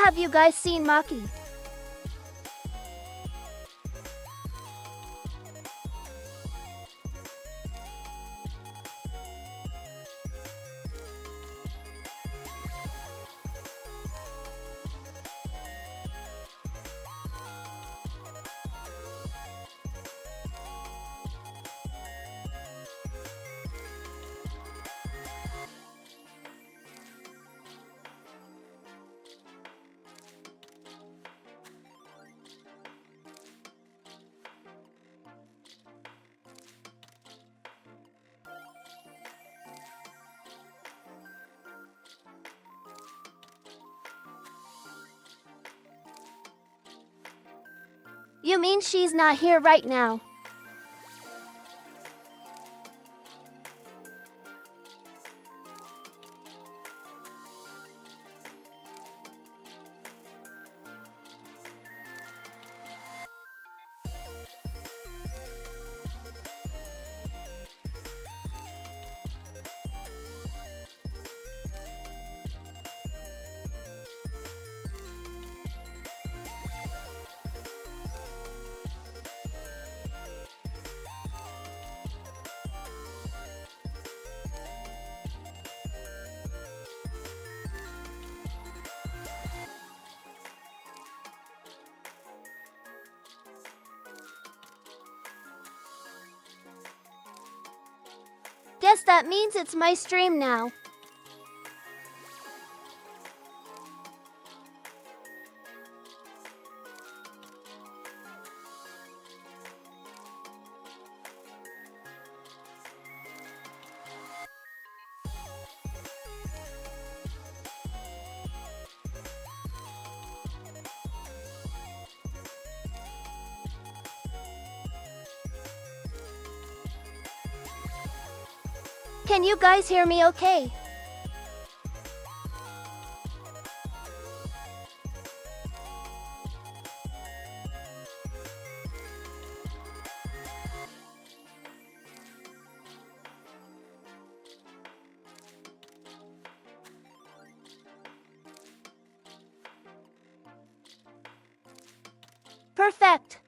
have you guys seen Makki? You mean she's not here right now? Guess that means it's my stream now. Can you guys hear me okay? Perfect.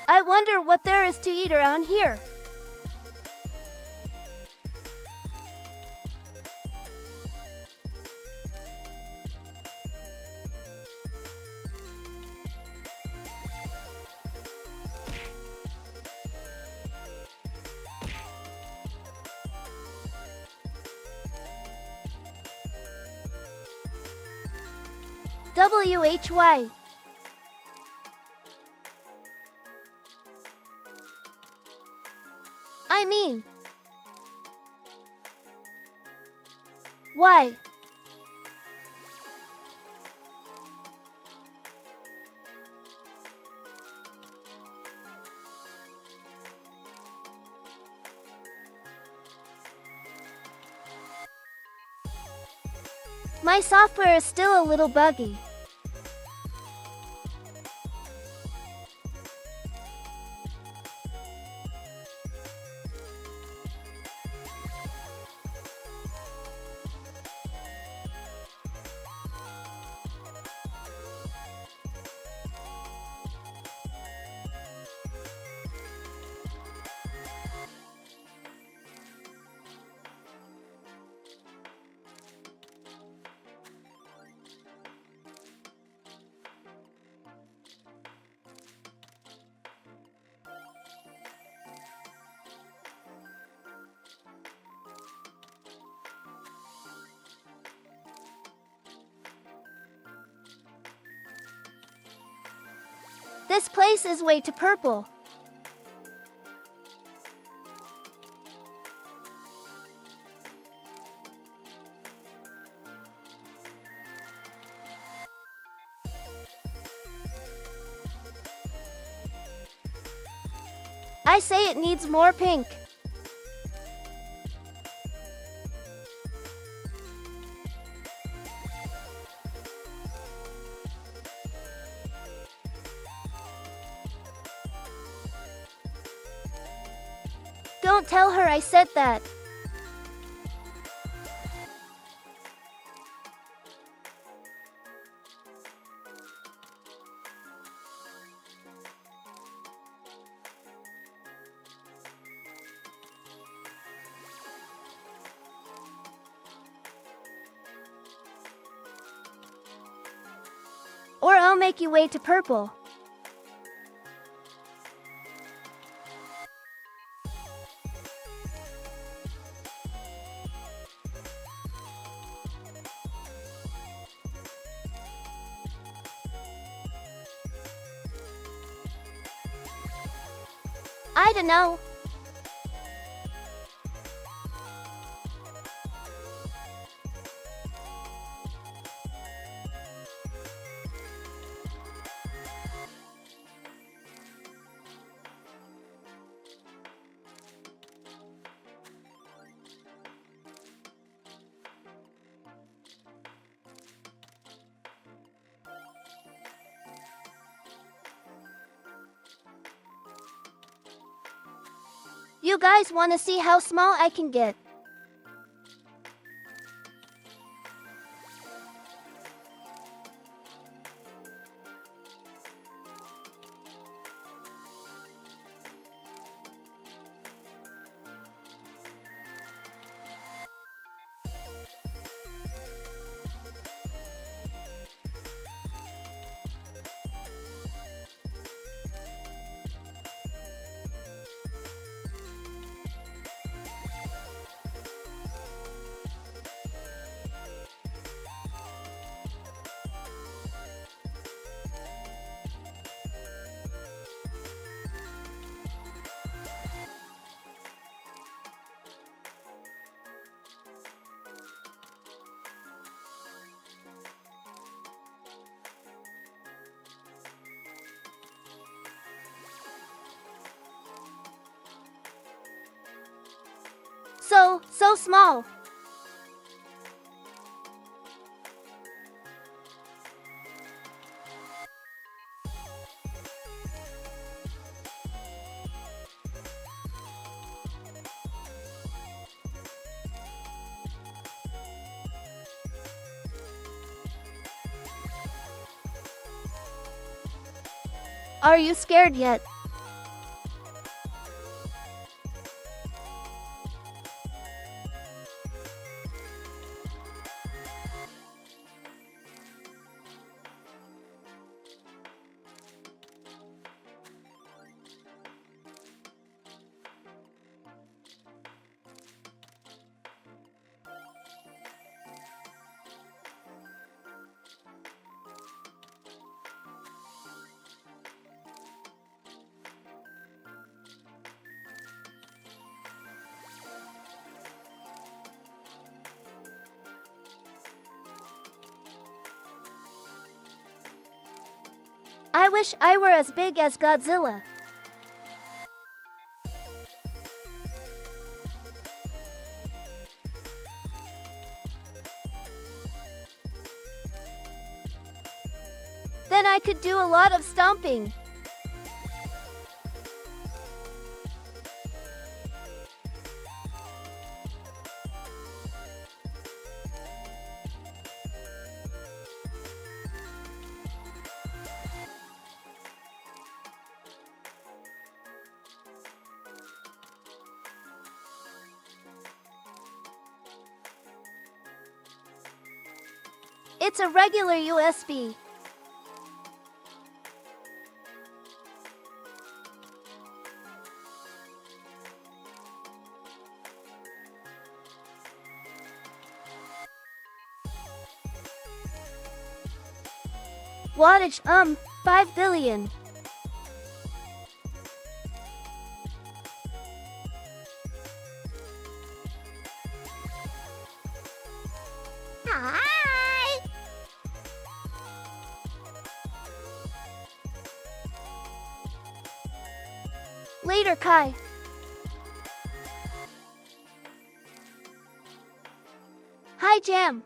I wonder what there is to eat around here. WHY. I mean, why? My software is still a little buggy. This place is way too purple. I say it needs more pink. Don't tell her I said that. Or I'll make you wait to purple. I don't know. You guys want to see how small I can get? So small. Are you scared yet? I wish I were as big as Godzilla. Then I could do a lot of stomping. It's a regular USB. Wattage 5 billion. Hi. Later. later, Kai. Hi, Jam.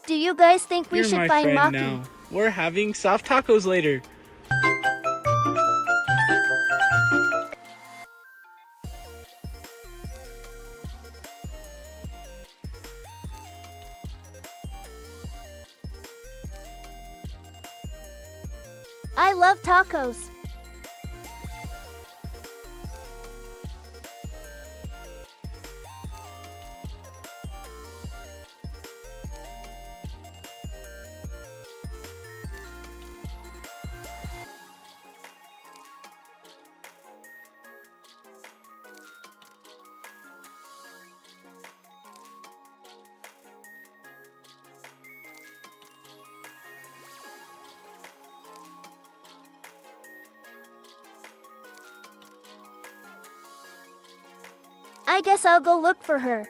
Do you guys think we You're should my find friend Makki? now. We're having soft tacos later. I love tacos. I guess I'll go look for her.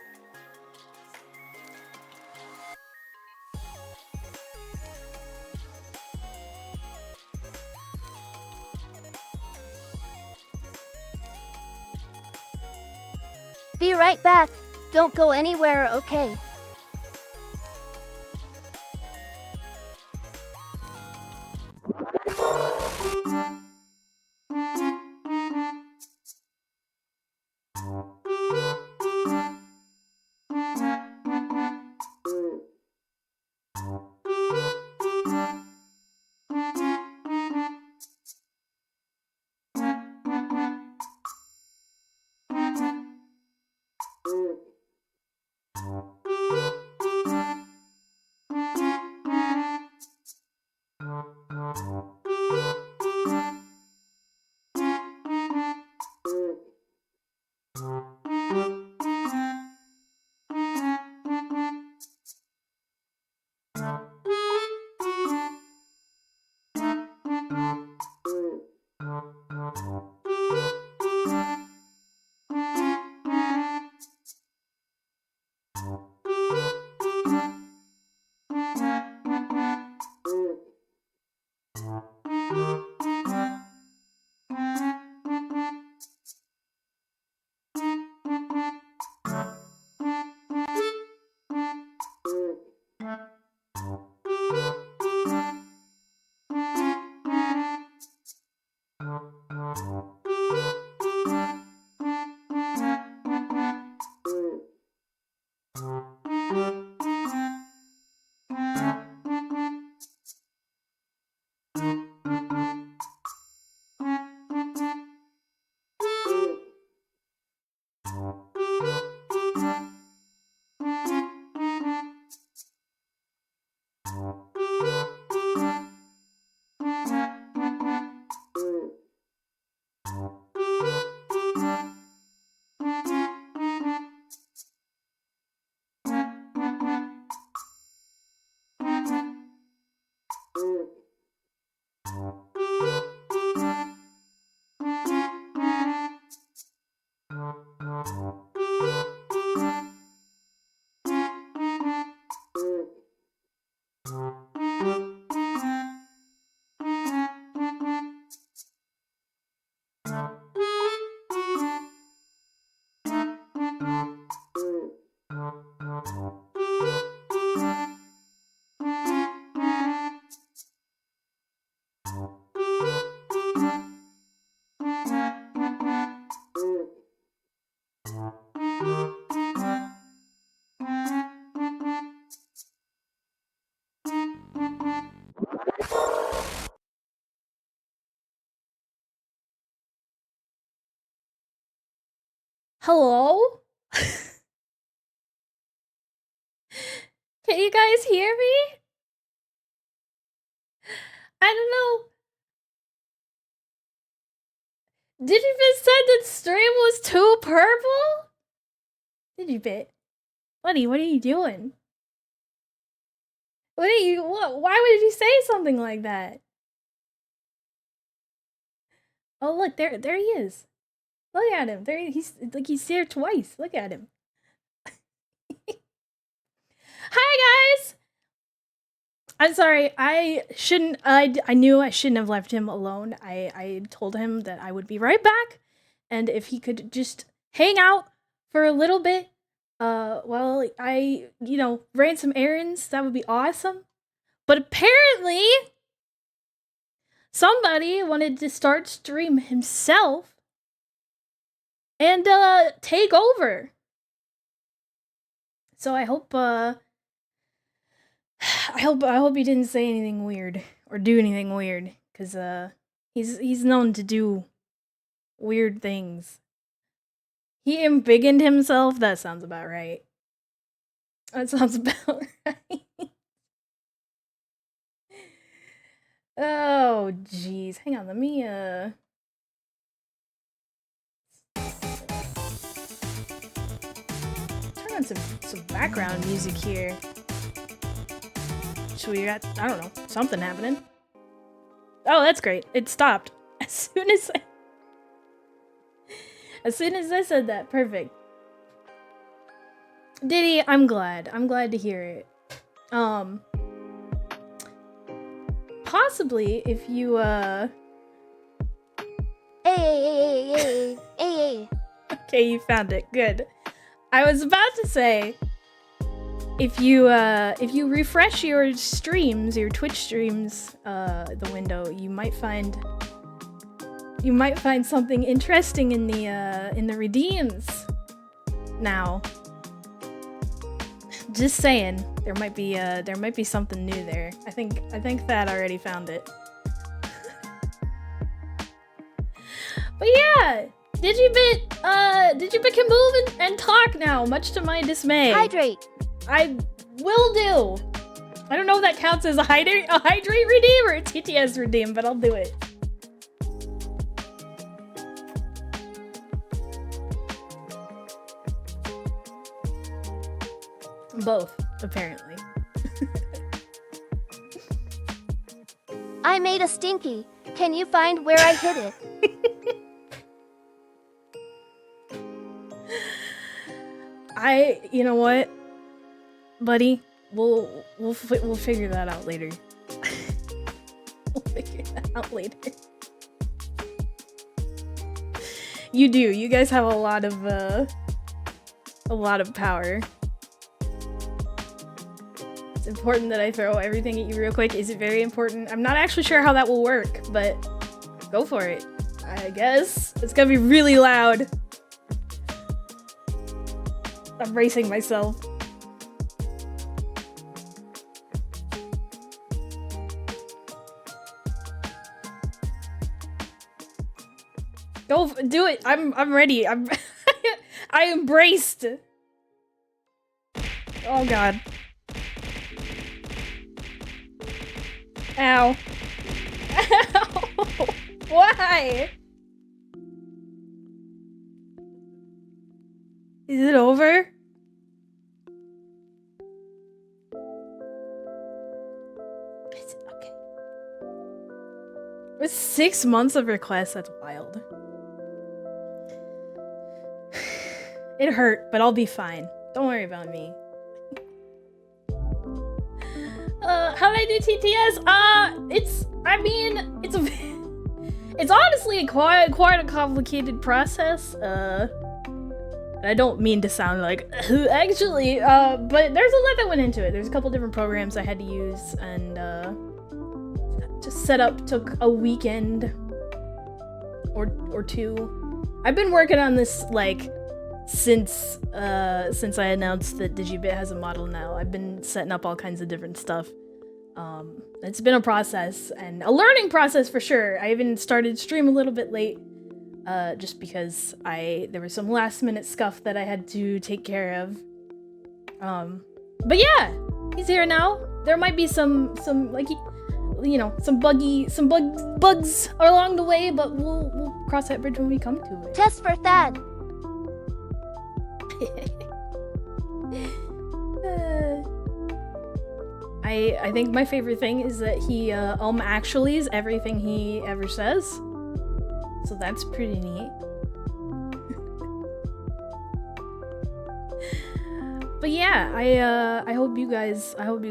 Be right back. Don't go anywhere, okay? Hello? Can you guys hear me? I don't know. Digibit said that stream was too purple? Digibit, Buddy, what are you doing? What are you, why would you say something like that? Oh, look, there he is. Look at him. He's there twice. Look at him. Hi, guys! I'm sorry, I knew I shouldn't have left him alone. I told him that I would be right back, and if he could just hang out for a little bit, while I, ran some errands, that would be awesome. But apparently, somebody wanted to start stream himself and, take over. So I hope he didn't say anything weird or do anything weird, cause he's known to do weird things. He embiggened himself. That sounds about right. That sounds about right. Oh jeez, hang on. Let me turn on some background music here. So we got, I don't know, something happening. Oh, that's great. It stopped as soon as I said that. Perfect. Diddy, I'm glad. I'm glad to hear it. Possibly if you Hey. Okay, you found it. Good. I was about to say, if you refresh your streams, your Twitch streams, the window, you might find something interesting in the redeems. Now, just saying, there might be something new there. I think Thad already found it. But yeah, Digibit can move and talk now, much to my dismay. Hydrate. I will do. I don't know if that counts as a hydrate redeem or a TTS redeem, but I'll do it. Both, apparently. I made a stinky. Can you find where I hid it? You know what, buddy? We'll figure that out later. We'll figure that out later. You do. You guys have a lot of power. It's important that I throw everything at you real quick. Is it very important? I'm not actually sure how that will work, but go for it. I guess. It's gonna be really loud. I'm bracing myself. Go do it. I'm ready. I am braced. Oh god. Ow. Ow. Why? Is it over? Is it okay? With 6 months of requests, that's wild. It hurt, but I'll be fine. Don't worry about me. How did I do TTS? It's honestly quite a complicated process. I don't mean to sound like actually, but there's a lot that went into it. There's a couple different programs I had to use, and just setup took a weekend or two. I've been working on this like since I announced that Digibit has a model now. I've been setting up all kinds of different stuff. It's been a process and a learning process for sure. I even started stream a little bit late, just because there was some last minute stuff that I had to take care of. But yeah, he's here now. There might be some like, some bugs along the way, but we'll cross that bridge when we come to it. Test for Thad. I think my favorite thing is that he actually is everything he ever says. So that's pretty neat. But yeah, I hope you guys love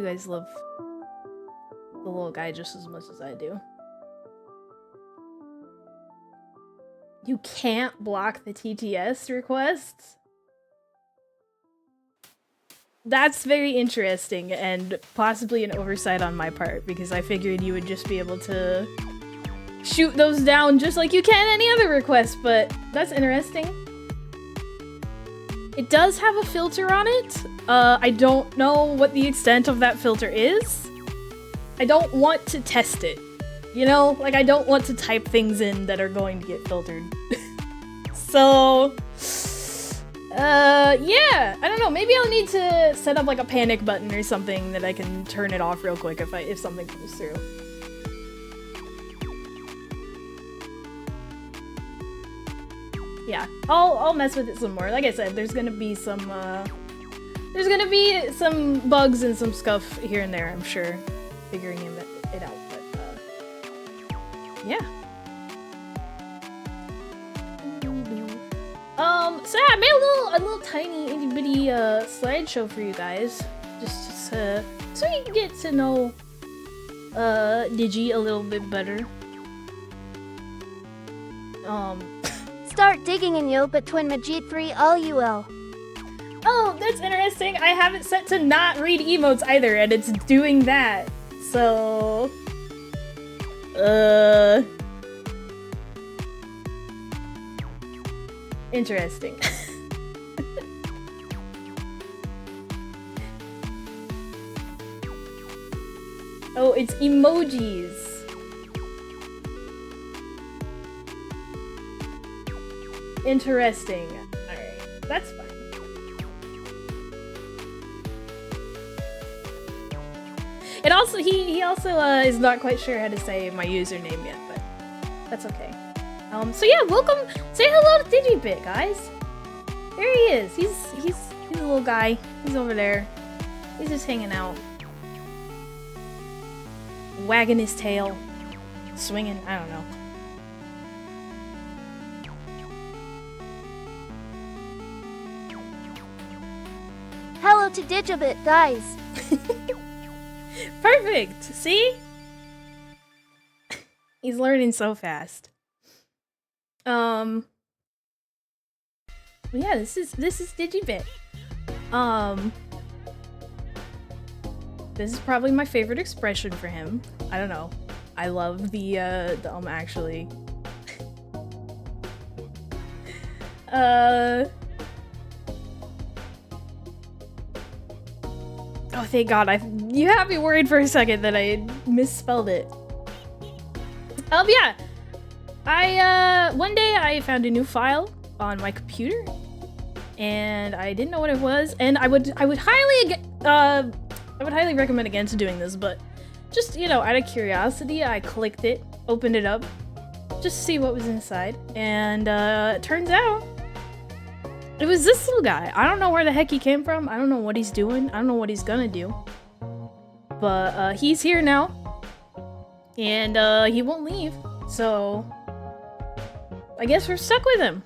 the little guy just as much as I do. You can't block the TTS requests? That's very interesting and possibly an oversight on my part, because I figured you would just be able to shoot those down just like you can any other request, but that's interesting. It does have a filter on it. I don't know what the extent of that filter is. I don't want to test it. You know, like I don't want to type things in that are going to get filtered. So, yeah, I don't know. Maybe I'll need to set up like a panic button or something that I can turn it off real quick if something comes through. Yeah, I'll mess with it some more. Like I said, there's gonna be some bugs and some stuff here and there, I'm sure, figuring it out. Yeah. So yeah, I made a little tiny itty bitty slideshow for you guys, just so you can get to know Digi a little bit better. Start digging in yo between Majid 3 LUL. Oh, that's interesting. I have it set to not read emotes either, and it's doing that. So interesting. Oh, it's emojis. Interesting. Alright, that's fine. It also, he also is not quite sure how to say my username yet, but that's okay. So yeah, welcome. Say hello to Digibit, guys. There he is. He's a little guy. He's over there. He's just hanging out, wagging his tail, swinging. I don't know. Hello to Digibit, guys. Perfect. See? He's learning so fast. Yeah, this is Digibit. This is probably my favorite expression for him. I don't know. I love the actually. Oh, thank God! You had me worried for a second that I misspelled it. Yeah. One day I found a new file on my computer, and I didn't know what it was, and I would highly recommend against doing this, but just, you know, out of curiosity, I clicked it, opened it up, just to see what was inside, and it turns out it was this little guy. I don't know where the heck he came from. I don't know what he's doing. I don't know what he's gonna do, but he's here now, and he won't leave, so I guess we're stuck with him.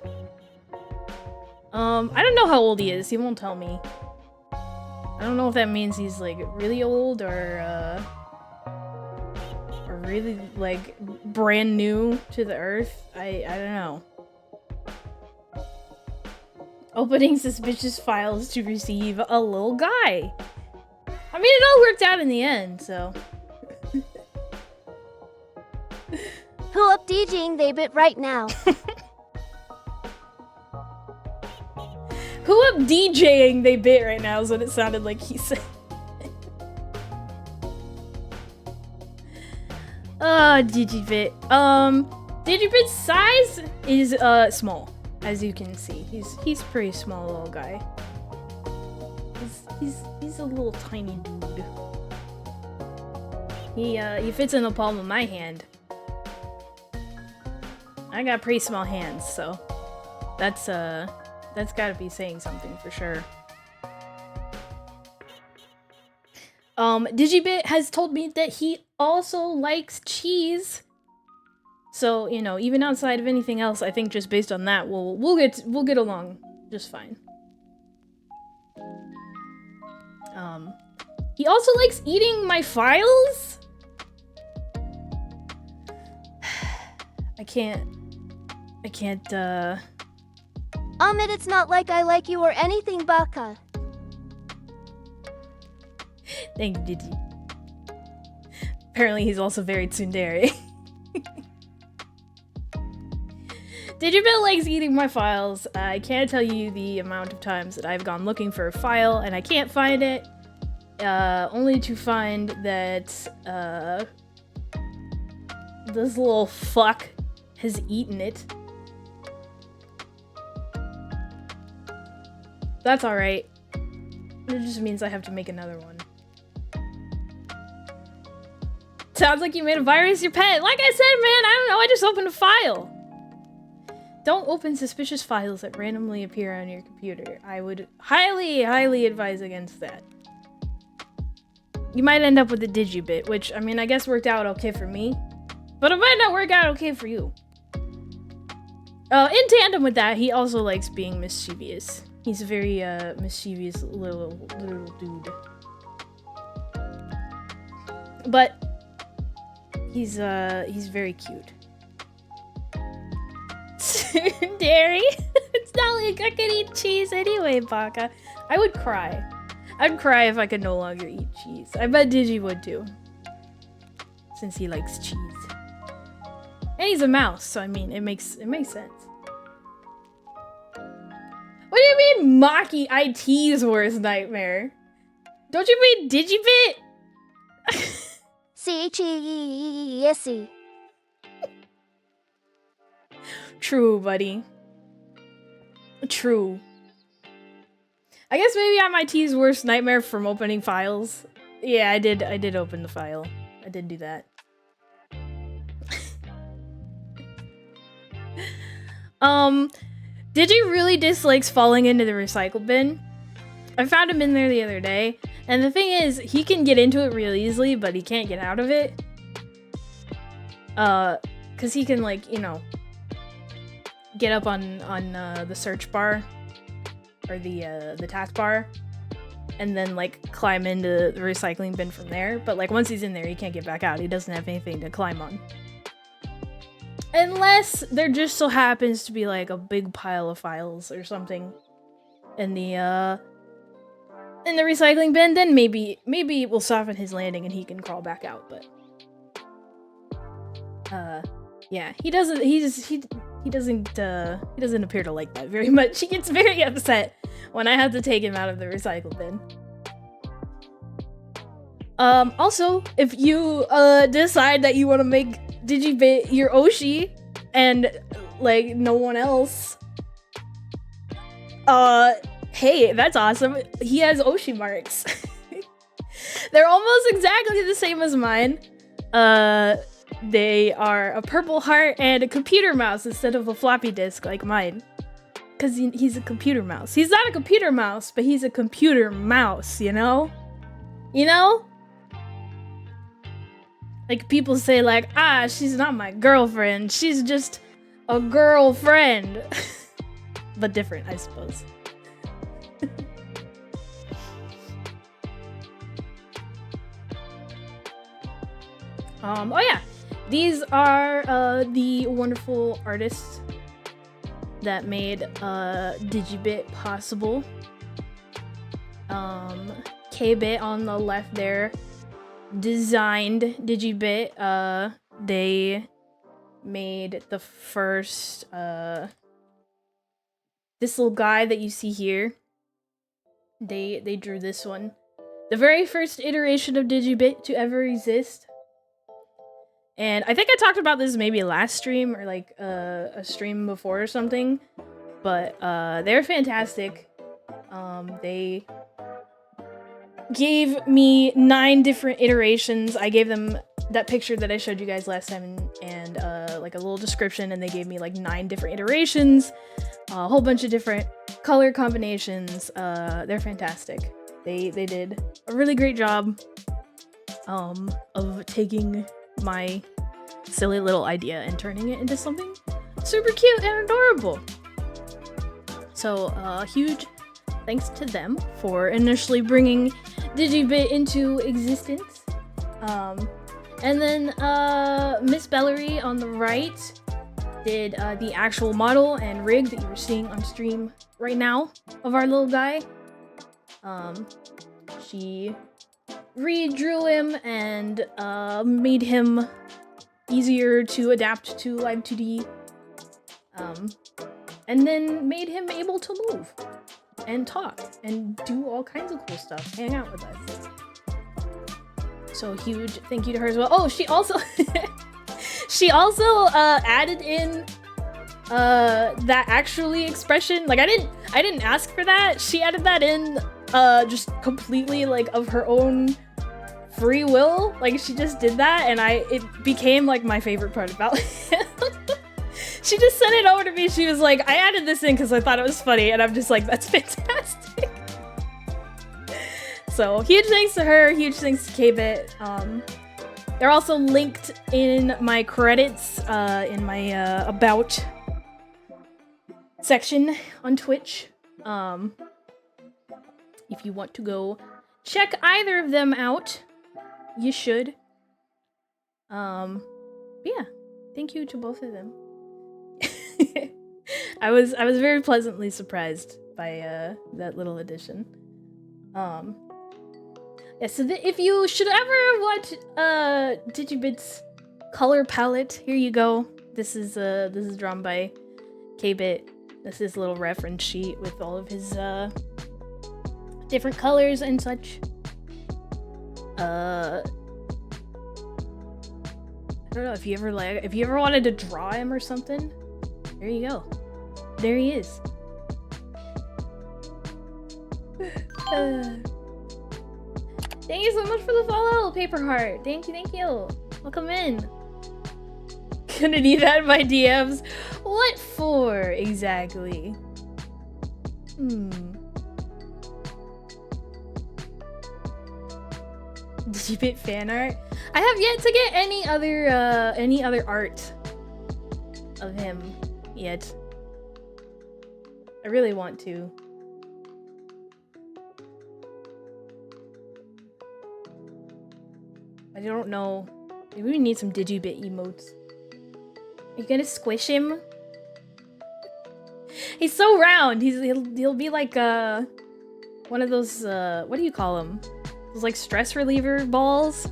I don't know how old he is. He won't tell me. I don't know if that means he's like really old or really like brand new to the earth. I don't know. Opening suspicious files to receive a little guy. I mean, it all worked out in the end, so. Who up DJing they bit right now? Who up DJing they bit right now is what it sounded like he said. Digibit. Digibit's size is small, as you can see. He's pretty small little guy. He's a little tiny dude. He fits in the palm of my hand. I got pretty small hands, so that's gotta be saying something for sure. Digibit has told me that he also likes cheese. So, you know, even outside of anything else, I think just based on that, we'll get along just fine. He also likes eating my files? I can't, Ahmed, it's not like I like you or anything, Baka. Thank you, Digi. Apparently he's also very tsundere. Digibit likes eating my files. I can't tell you the amount of times that I've gone looking for a file and I can't find it. Only to find that, this little fuck has eaten it. That's alright. It just means I have to make another one. Sounds like you made a virus your pet. Like I said, man, I don't know, I just opened a file. Don't open suspicious files that randomly appear on your computer. I would highly, highly advise against that. You might end up with a Digibit, which, I mean, I guess worked out okay for me. But it might not work out okay for you. In tandem with that, he also likes being mischievous. He's a very, mischievous little dude. But he's very cute. Dairy? It's not like I could eat cheese anyway, Baka. I would cry. I'd cry if I could no longer eat cheese. I bet Digi would too. Since he likes cheese. And he's a mouse, so I mean, it makes sense. What do you mean Makki IT's worst nightmare? Don't you mean Digibit? C-H-E-E-E-S-E. True, buddy. True. I guess maybe I'm IT's worst nightmare from opening files. Yeah, I did open the file. I did do that. Digi really dislikes falling into the recycle bin. I found him in there the other day, and the thing is, he can get into it real easily, but he can't get out of it. Cause he can, like, you know, get up on the search bar or the taskbar, and then like climb into the recycling bin from there. But like once he's in there, he can't get back out. He doesn't have anything to climb on, unless there just so happens to be like a big pile of files or something in the recycling bin. Then maybe it will soften his landing and he can crawl back out. But yeah, he doesn't appear to like that very much. He gets very upset when I have to take him out of the recycle bin. Also, if you decide that you want to make Digibit your Oshi and like no one else, hey, that's awesome. He has Oshi marks. They're almost exactly the same as mine. They are a purple heart and a computer mouse instead of a floppy disk like mine. Because he's a computer mouse. He's not a computer mouse, but he's a computer mouse, you know? You know? Like people say like, ah, she's not my girlfriend. She's just a girlfriend. But different, I suppose. Oh yeah. These are the wonderful artists that made Digibit possible. K-Bit on the left there designed Digibit. They made the first this little guy that you see here. They drew this one. The very first iteration of Digibit to ever exist. And I think I talked about this maybe last stream or like a stream before or something, but they're fantastic. They gave me 9 different iterations. I gave them that picture that I showed you guys last time and like a little description, and they gave me like 9 different iterations, a whole bunch of different color combinations. They're fantastic. They did a really great job of taking my silly little idea and turning it into something super cute and adorable. So huge thanks to them for initially bringing Digibit into existence. And then Miss Bellery on the right did the actual model and rig that you were seeing on stream right now of our little guy. She redrew him and made him easier to adapt to Live 2D. And then made him able to move and talk and do all kinds of cool stuff, hang out with us. So huge thank you to her as well. Oh, she also she also added in that actually expression. Like I didn't ask for that. She added that in just completely like of her own free will. Like she just did that and it became like my favorite part about it. She just sent it over to me. She was like, I added this in because I thought it was funny, and I'm just like, that's fantastic. So huge thanks to her, huge thanks to K-Bit. They're also linked in my credits, in my about section on Twitch. If you want to go check either of them out, you should. Yeah, thank you to both of them. I was very pleasantly surprised by that little addition. Yeah, so if you should ever want Digibit's color palette, here you go. This is drawn by K-Bit. This is a little reference sheet with all of his different colors and such. I don't know if you ever wanted to draw him or something. There you go. There he is. Thank you so much for the follow, Paper Heart. Thank you. Welcome in. Gonna need that in my DMs. What for exactly? Digibit fan art? I have yet to get any other art of him yet. I really want to. I don't know. Maybe we need some Digibit emotes. Are you gonna squish him? He's so round. He'll be like one of those what do you call them? Those like stress reliever balls.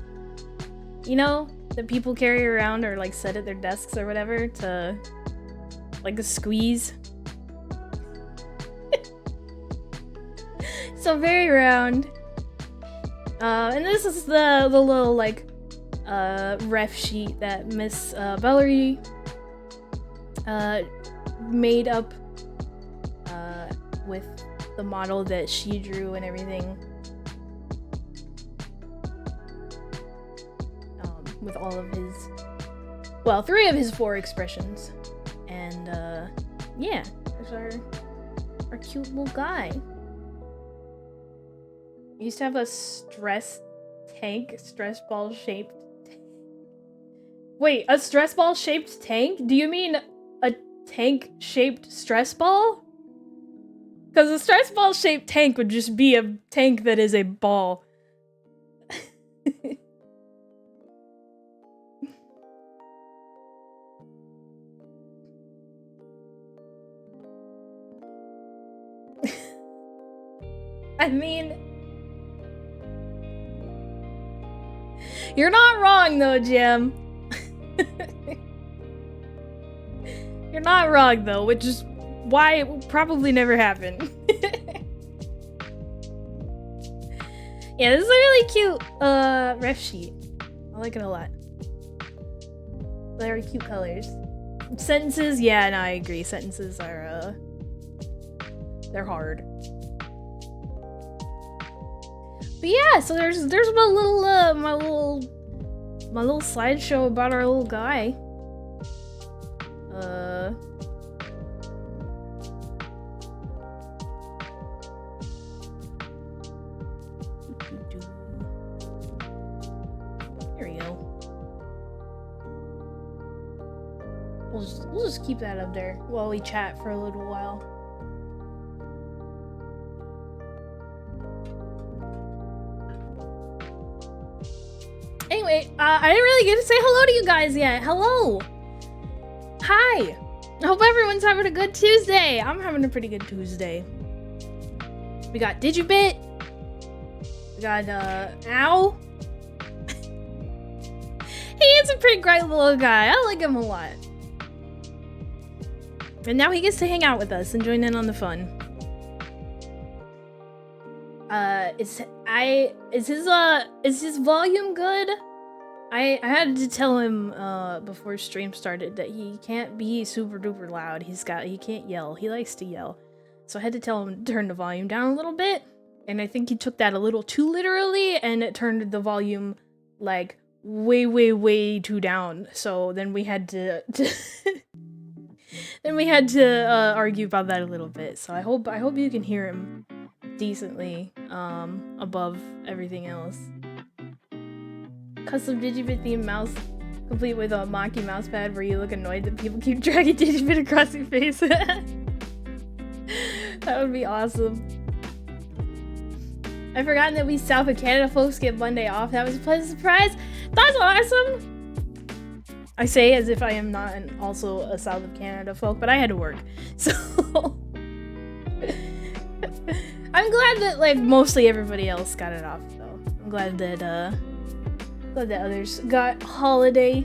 You know, that people carry around or like set at their desks or whatever to like a squeeze. So very round. And this is the little like ref sheet that Miss Bellery made up with the model that she drew and everything. With all of his, well, 3 of his 4 expressions. And yeah, there's our cute little guy. I used to have a stress ball shaped. Wait, a stress ball shaped tank? Do you mean a tank shaped stress ball? Because a stress ball shaped tank would just be a tank that is a ball. I mean, you're not wrong though, Jim. You're not wrong though, which is why it will probably never happen. Yeah, this is a really cute ref sheet. I like it a lot. Very cute colors. Sentences, yeah, no, I agree. Sentences are they're hard. But yeah, so there's my little slideshow about our little guy. We'll just keep that up there while we chat for a little while. Anyway, I didn't really get to say hello to you guys yet. Hello! Hi! I hope everyone's having a good Tuesday. I'm having a pretty good Tuesday. We got Digibit. We got, Ow. He is a pretty great little guy. I like him a lot. And now he gets to hang out with us and join in on the fun. Is his volume good? I had to tell him before stream started that he can't be super duper loud. He can't yell. He likes to yell. So I had to tell him to turn the volume down a little bit. And I think he took that a little too literally and it turned the volume like way too down. So then we had to argue about that a little bit. So I hope you can hear him decently above everything else. Custom Digibit themed mouse complete with a Makki mousepad where you look annoyed that people keep dragging Digibit across your face. That would be awesome. I've forgotten that we South of Canada folks get Monday off. That was a pleasant surprise. That's awesome! I say as if I am not also a South of Canada folk, but I had to work. So I'm glad that like mostly everybody else got it off though. I'm glad that others got holiday.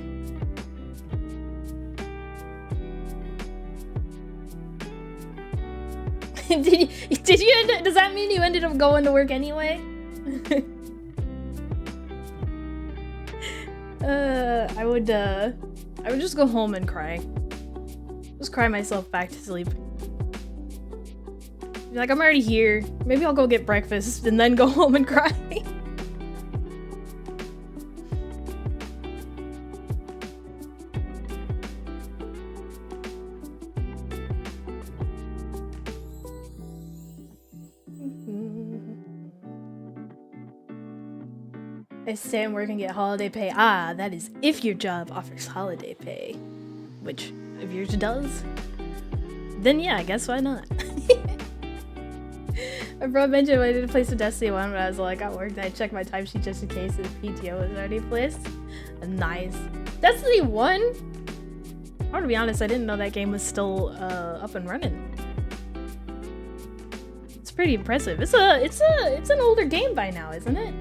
Did you end up, does that mean you ended up going to work anyway? I would just go home and cry. Just cry myself back to sleep. Be like, I'm already here. Maybe I'll go get breakfast and then go home and cry. I stay and work and get holiday pay. Ah, that is if your job offers holiday pay. Which, if yours does, then yeah, I guess why not? My bro mentioned I didn't play some Destiny 1, but I was like, at work, and I checked my timesheet just in case the PTO was already placed. Nice. Destiny 1? I want to be honest, I didn't know that game was still up and running. It's pretty impressive. It's an older game by now, isn't it?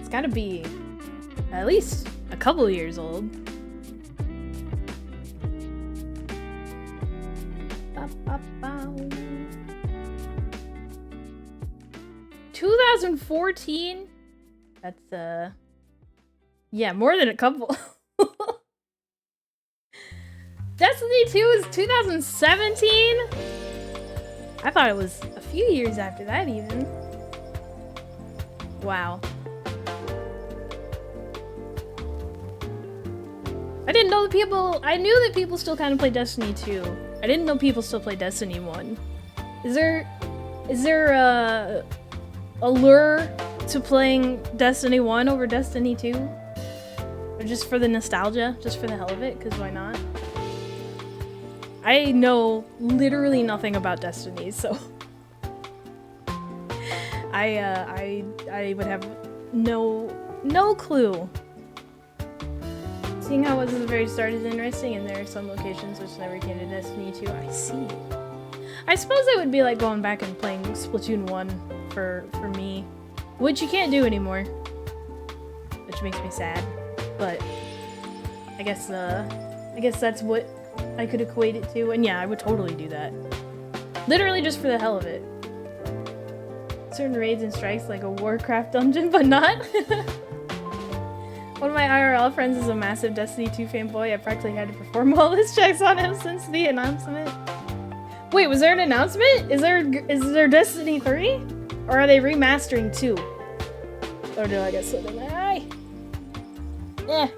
It's gotta be at least a couple years old. 2014? That's yeah, more than a couple. Destiny 2 is 2017? I thought it was a few years after that even. Wow. I didn't know I knew that people still kind of play Destiny 2. I didn't know people still play Destiny 1. Is there a lure to playing Destiny 1 over Destiny 2? Or just for the nostalgia? Just for the hell of it? Because why not? I know literally nothing about Destiny, so I would have no clue. Seeing how it was at the very start is interesting, and there are some locations which never came to Destiny 2. I see. I suppose it would be like going back and playing Splatoon 1 for me, which you can't do anymore, which makes me sad. But I guess that's what I could equate it to, and yeah, I would totally do that. Literally just for the hell of it. Certain raids and strikes like a Warcraft dungeon, but not. One of my IRL friends is a massive Destiny 2 fanboy. I practically had to perform wellness checks on him since the announcement. Wait, was there an announcement? Is there Destiny 3? Or are they remastering 2? Or do I get so denied? Eh.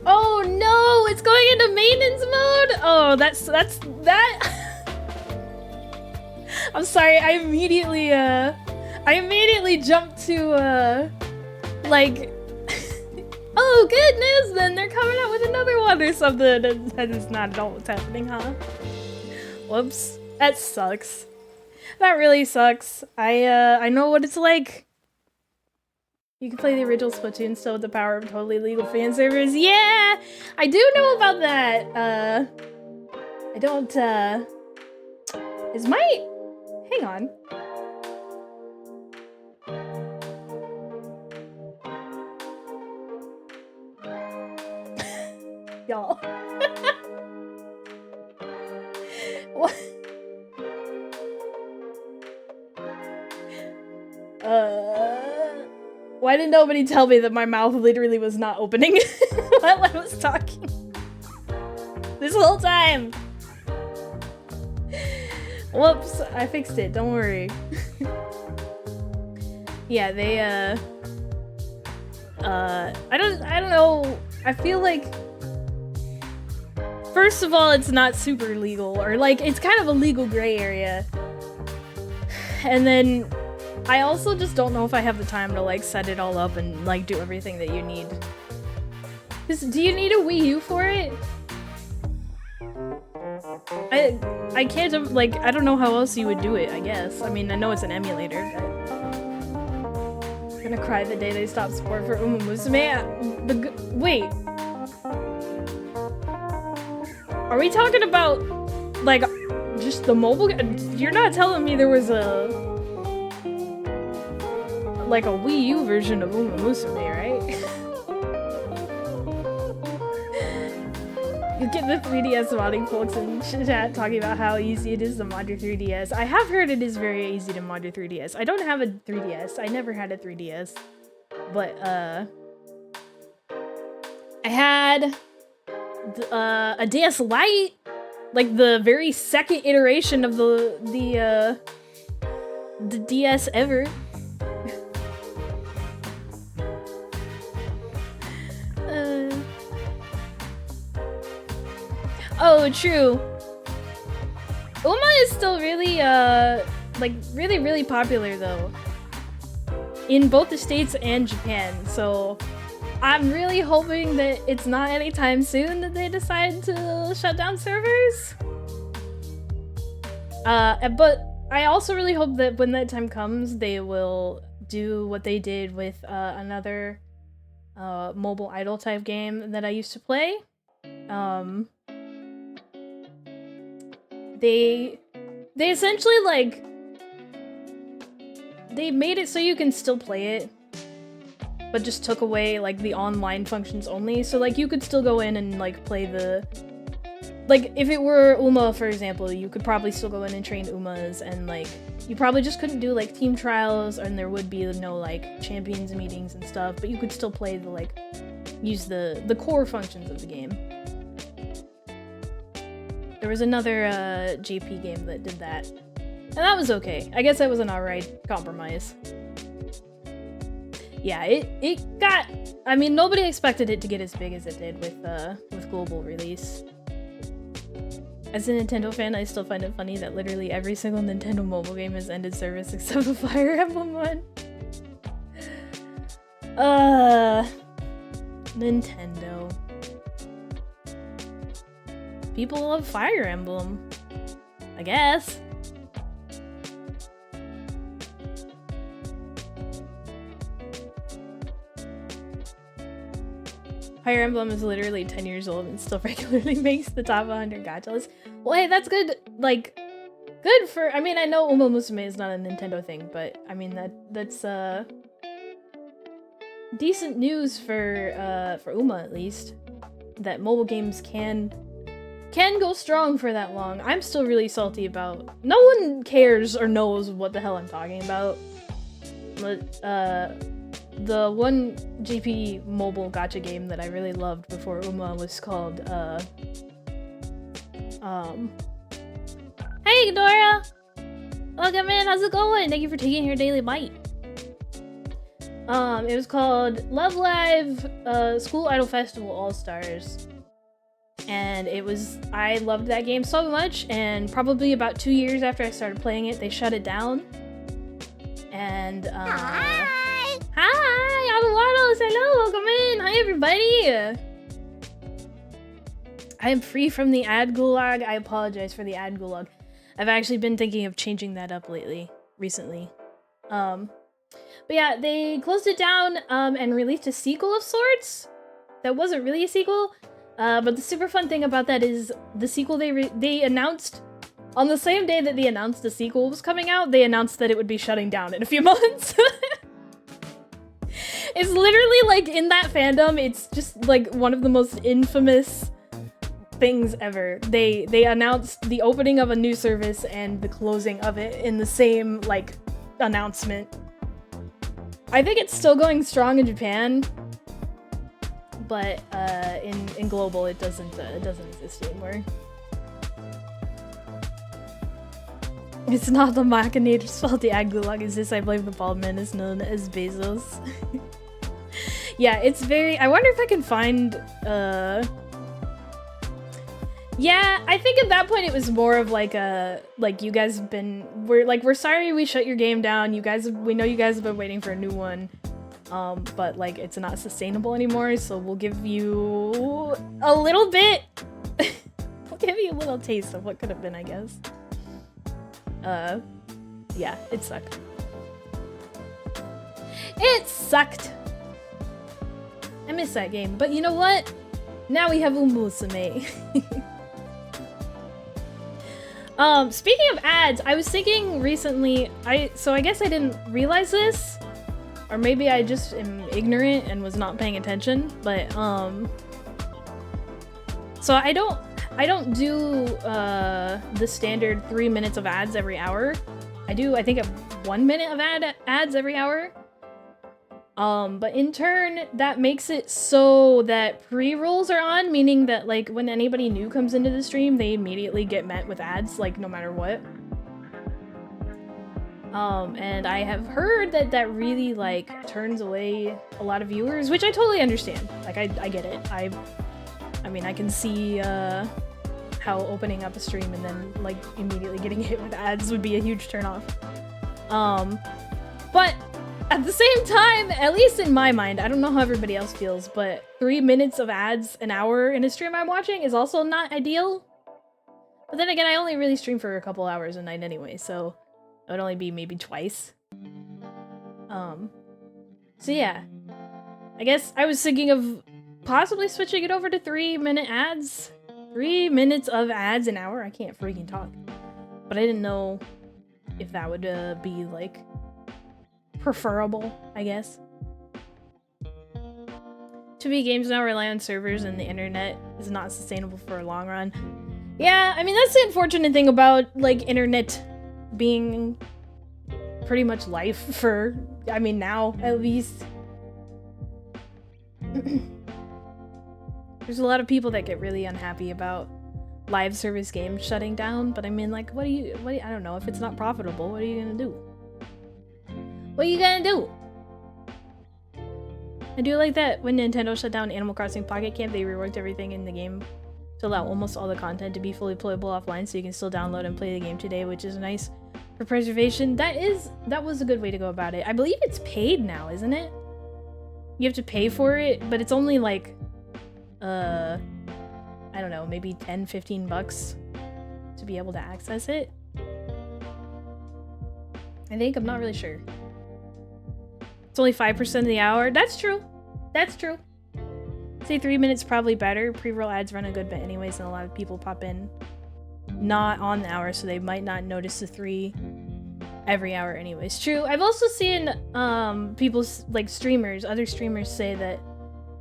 Oh no, it's going into maintenance mode? Oh, that's that. I'm sorry, I I immediately jumped to, like, oh goodness, then they're coming out with another one or something. That is not at all what's happening, huh? Whoops. That sucks. That really sucks. I know what it's like. You can play the original Splatoon still with the power of totally legal fan servers. Yeah! I do know about that. I don't, is my... Hang on. Y'all. What? Why did nobody tell me that my mouth literally was not opening while I was talking? This whole time! Whoops, I fixed it, don't worry. Yeah, they, I don't know, I feel like, first of all, it's not super legal, or like, it's kind of a legal gray area. And then, I also just don't know if I have the time to like set it all up and like do everything that you need. Do you need a Wii U for it? I can't, like, I don't know how else you would do it, I guess. I mean, I know it's an emulator, but... I'm gonna cry the day they stop support for Uma Musume. Wait. Are we talking about, like, just the mobile? You're not telling me there was a... like a Wii U version of Uma Musume, right? You get the 3DS modding folks in chat talking about how easy it is to mod your 3DS. I have heard it is very easy to mod your 3DS. I don't have a 3DS. I never had a 3DS. But, I had a DS Lite, like the very second iteration of the DS ever. Oh, true. Uma is still really, like, really popular, though. In both the States and Japan, so... I'm really hoping that it's not anytime soon that they decide to shut down servers. But I also really hope that when that time comes, they will do what they did with, another, mobile idol type game that I used to play. They essentially, like, they made it so you can still play it, but just took away, like, the online functions only. So, like, you could still go in and, like, play the... Like, if it were Uma, for example, you could probably still go in and train Umas, and, like, you probably just couldn't do, like, team trials, and there would be no, like, champions meetings and stuff, but you could still play the, like, use the core functions of the game. There was another JP game that did that, and that was okay. I guess that was an alright compromise. Yeah, it got... I mean, nobody expected it to get as big as it did with global release. As a Nintendo fan, I still find it funny that literally every single Nintendo mobile game has ended service except the Fire Emblem one. Nintendo. People love Fire Emblem, I guess. Fire Emblem is literally 10 years old and still regularly makes the top 100 gacha list. Well, hey, that's good. Like, good for... I mean, I know Uma Musume is not a Nintendo thing, but I mean, that's decent news for Uma, at least. That mobile games can go strong for that long. I'm still really salty about... No one cares or knows what the hell I'm talking about. But, the one GP mobile gacha game that I really loved before Uma was called, Hey, Dora! Welcome in, how's it going? Thank you for taking your daily bite. It was called Love Live, School Idol Festival All-Stars. And it was... I loved that game so much, and probably about 2 years after I started playing it, they shut it down. And Hi! hi, I'm Waddles. Hello, welcome in. Hi, everybody. I am free from the ad gulag. I apologize for the ad gulag. I've actually been thinking of changing that up recently. But yeah, they closed it down and released a sequel of sorts. That wasn't really a sequel, but the super fun thing about that is the sequel they announced on the same day that they announced the sequel was coming out. They announced that it would be shutting down in a few months. It's literally like in that fandom, it's just like one of the most infamous things ever. They announced the opening of a new service and the closing of it in the same like announcement. I think it's still going strong in Japan, but in global it doesn't exist anymore. It's not the Machinator's fault the ad gulag exists. I blame the bald man is known as Bezos. Yeah, it's very. I wonder if I can find. Yeah, I think at that point it was more of like a you guys have been we're sorry we shut your game down. We know you guys have been waiting for a new one. But like it's not sustainable anymore, so we'll give you a little bit. We'll give you a little taste of what could have been, I guess. Yeah, it sucked. It sucked. I miss that game, but you know what? Now we have Umusume. Speaking of ads, I was thinking recently, so I guess I didn't realize this, or maybe I just am ignorant and was not paying attention, but, so I don't do, the standard 3 minutes of ads every hour. I do, I think, 1 minute of ads every hour. But in turn, that makes it so that pre-rolls are on, meaning that, like, when anybody new comes into the stream, they immediately get met with ads, like, no matter what. And I have heard that that really, like, turns away a lot of viewers, which I totally understand. Like, I get it. I mean, I can see, how opening up a stream and then, like, immediately getting hit with ads would be a huge turnoff. But at the same time, at least in my mind, I don't know how everybody else feels, but 3 minutes of ads an hour in a stream I'm watching is also not ideal. But then again, I only really stream for a couple hours a night anyway, so it would only be maybe twice. So yeah. I guess I was thinking of possibly switching it over to 3 minute ads. 3 minutes of ads an hour? I can't freaking talk. But I didn't know if that would be, like, preferable, I guess. Too many games now rely on servers and the internet is not sustainable for a long run. Yeah, I mean, that's the unfortunate thing about, like, internet being pretty much life for, I mean, now, at least. There's a lot of people that get really unhappy about live service games shutting down, but I mean, like, I don't know, if it's not profitable, what are you gonna do? What are you gonna do? I do like that when Nintendo shut down Animal Crossing Pocket Camp, they reworked everything in the game to allow almost all the content to be fully playable offline, so you can still download and play the game today, which is nice for preservation. That was a good way to go about it. I believe it's paid now, isn't it? You have to pay for it, but it's only like, I don't know, maybe 10, 15 bucks to be able to access it. I think, I'm not really sure. It's only 5% of the hour. That's true. That's true. Say 3 minutes probably better. Pre-roll ads run a good bit anyways, and a lot of people pop in not on the hour, so they might not notice the 3 every hour anyways. True. I've also seen people, like streamers, other streamers say that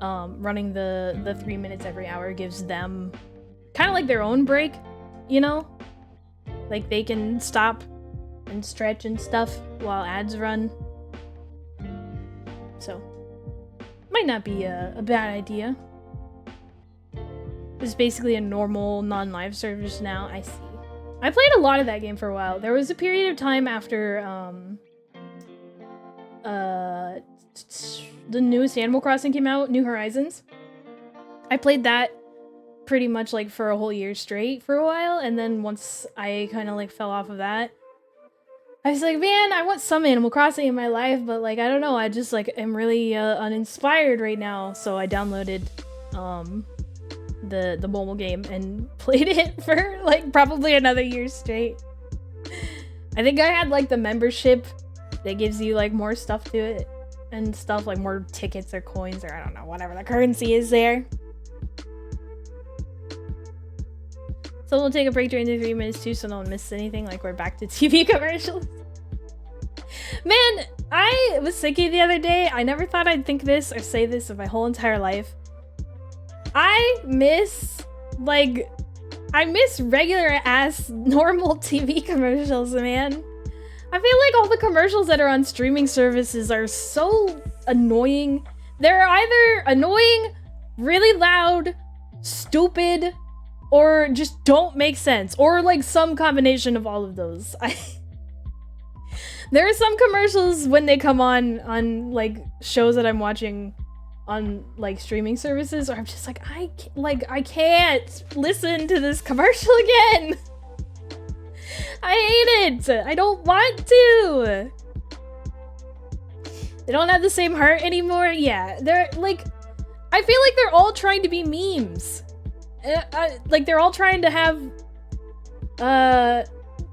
running the 3 minutes every hour gives them kind of like their own break, you know? Like they can stop and stretch and stuff while ads run. So, might not be a bad idea. It's basically a normal non-live service now. I see. I played a lot of that game for a while. There was a period of time after the newest Animal Crossing came out, New Horizons. I played that pretty much like for a whole year straight for a while, and then once I kind of like fell off of that, I was like, man, I want some Animal Crossing in my life, but like, I don't know, I just like am really uninspired right now. So I downloaded the mobile game and played it for like probably another year straight. I think I had like the membership that gives you like more stuff to it and stuff, like more tickets or coins or I don't know, whatever the currency is there. So we'll take a break during the 3 minutes too so no one misses anything, like we're back to TV commercials. Man, I was thinking the other day, I never thought I'd think this or say this in my whole entire life. I miss regular ass normal TV commercials, man. I feel like all the commercials that are on streaming services are so annoying. They're either annoying, really loud, stupid, or just don't make sense, or like some combination of all of those. There are some commercials when they come on like shows that I'm watching on like streaming services, or I'm just like I can't listen to this commercial again. I hate it. I don't want to. They don't have the same heart anymore. Yeah, they're like, I feel like they're all trying to be memes. Like they're all trying to have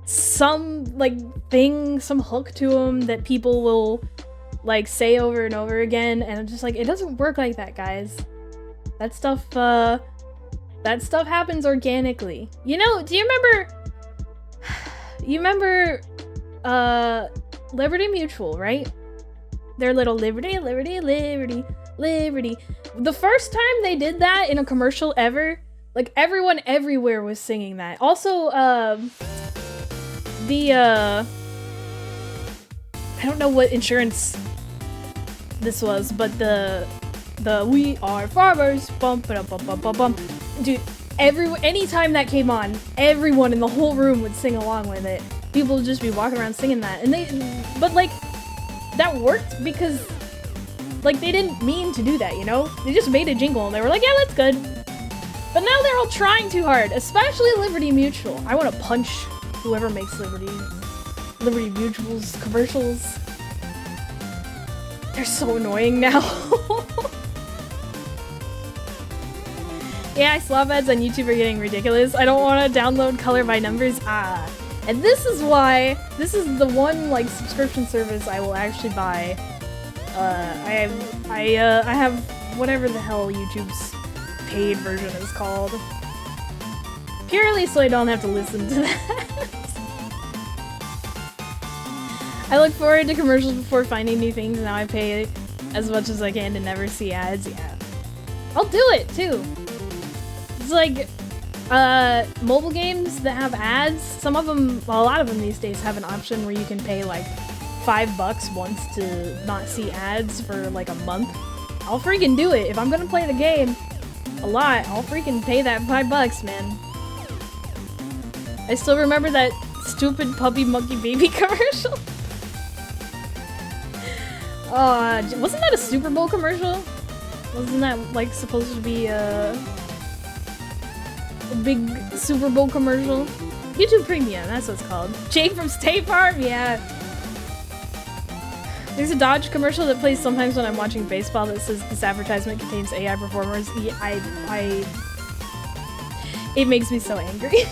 some like thing, some hook to them that people will like say over and over again, and I'm just like, it doesn't work like that, guys. That stuff happens organically. You know, do you remember Liberty Mutual, right? Their little liberty, liberty, liberty, liberty. The first time they did that in a commercial ever, like everyone everywhere was singing that. Also, I don't know what insurance this was, but the we are farmers, bum ba bum bum bum bum. Dude, anytime that came on, everyone in the whole room would sing along with it. People would just be walking around singing that, and but like that worked because like they didn't mean to do that, you know? They just made a jingle and they were like, yeah, that's good. But now they're all trying too hard, especially Liberty Mutual. I want to punch whoever makes Liberty Mutual's commercials. They're so annoying now. Yeah, slob ads on YouTube are getting ridiculous. I don't want to download color by numbers. And this is the one like subscription service I will actually buy. I have whatever the hell YouTube's paid version is called. Purely so I don't have to listen to that. I look forward to commercials before finding new things. Now I pay as much as I can to never see ads. Yeah, I'll do it too. It's like mobile games that have ads. Some of them, well, a lot of them these days have an option where you can pay like $5 once to not see ads for like a month. I'll freaking do it. If I'm gonna play the game a lot, I'll freaking pay that $5, man. I still remember that stupid puppy monkey baby commercial. Wasn't that a Super Bowl commercial? Wasn't that like supposed to be a big Super Bowl commercial? YouTube Premium, that's what it's called. Jake from State Farm, yeah. There's a Dodge commercial that plays sometimes when I'm watching baseball that says this advertisement contains AI performers. Yeah, it makes me so angry.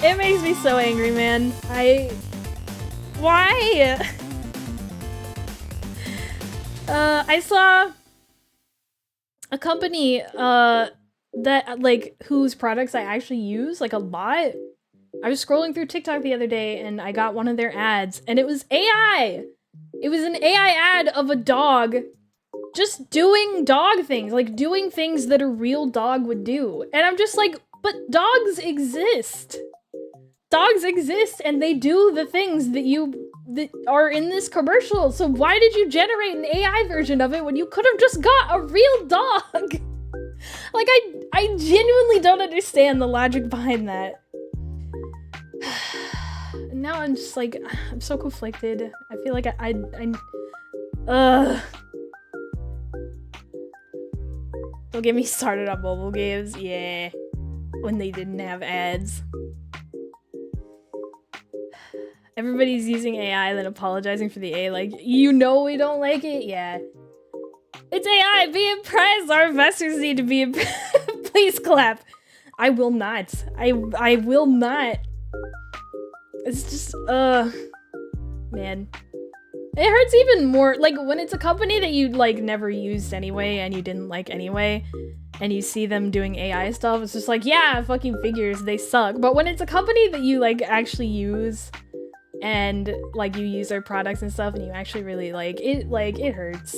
It makes me so angry, man. Why? I saw a company that like whose products I actually use like a lot. I was scrolling through TikTok the other day and I got one of their ads and it was AI. It was an AI ad of a dog just doing dog things, like doing things that a real dog would do. And I'm just like, but dogs exist. Dogs exist and they do the things that are in this commercial. So why did you generate an AI version of it when you could have just got a real dog? Like I genuinely don't understand the logic behind that. And now I'm just like, I'm so conflicted. I feel like don't get me started on mobile games. Yeah, when they didn't have ads. Everybody's using AI, then apologizing for the A. Like, you know we don't like it? Yeah. It's AI! Be impressed! Our investors need to be impressed. Please clap. I will not. I will not. It's just, man. It hurts even more, like, when it's a company that you, like, never used anyway and you didn't like anyway, and you see them doing AI stuff, it's just like, yeah, fucking figures, they suck. But when it's a company that you, like, actually use, and, like, you use their products and stuff, and you actually really like, it hurts.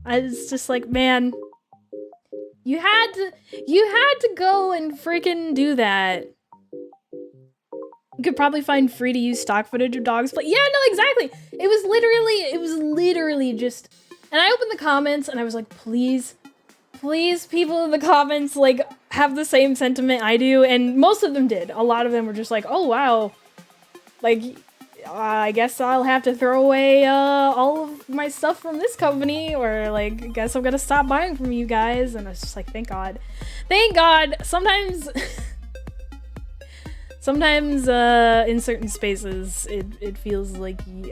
It's just like, man, you had to go and freaking do that. You could probably find free to use stock footage of dogs, but yeah, no, exactly. It was literally just, and I opened the comments and I was like, please, people in the comments, like, have the same sentiment I do, and most of them did. A lot of them were just like, oh wow, like, I guess I'll have to throw away all of my stuff from this company, or like, I guess I'm gonna stop buying from you guys. And I was just like, thank God. Sometimes sometimes in certain spaces it feels like you